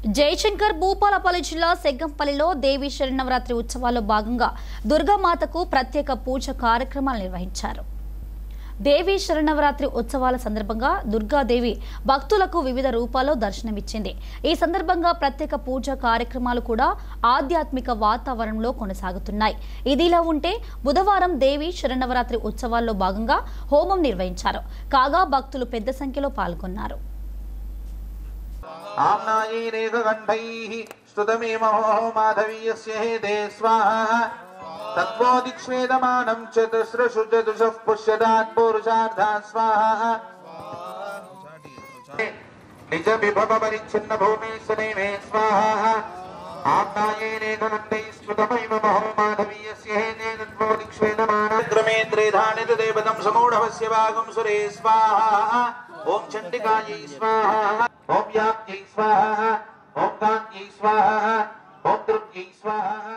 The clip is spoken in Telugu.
జయశంకర్ భూపాలపల్లి జిల్లా సెగ్గంపల్లిలో దేవి శరన్నవరాత్రి ఉత్సవాల్లో భాగంగా దుర్గామాతకు ప్రత్యేక పూజ కార్యక్రమాలు నిర్వహించారు. దేవి శరన్నవరాత్రి ఉత్సవాల సందర్భంగా దుర్గాదేవి భక్తులకు వివిధ రూపాల్లో దర్శనమిచ్చింది. ఈ సందర్భంగా ప్రత్యేక పూజ కార్యక్రమాలు కూడా ఆధ్యాత్మిక వాతావరణంలో కొనసాగుతున్నాయి. ఇదిలా ఉంటే బుధవారం దేవి శరన్నవరాత్రి ఉత్సవాల్లో భాగంగా హోమం నిర్వహించారు. కాగా భక్తులు పెద్ద సంఖ్యలో పాల్గొన్నారు. आम्नायैरेककण्ठैः स्तुतमेमहो माधवीयस्य हेदे स्वाहा तत्त्वोदिक्ष्वेदमानं चतुस्रषु चतुषः पुष्यदात् पुरुषार्धा स्वाहा निजविभवपरिच्छिन्नभूमेश्वरेमे स्वाहा आम्नायैरेककण्ठैः स्तुतमेमहो माधवीयस्य हेदे तत्त्वोदिक्ष्वेदमानं क्रमेन्द्रेधानितदेवतं समूढवस्य भागं सुरे स्वाहा ओम चंडिकायै स्वाहा ओम व्याप्त्यै स्वाहा ओम कान्त्यै स्वाहा ओम दुर्ग्यै स्वाहा।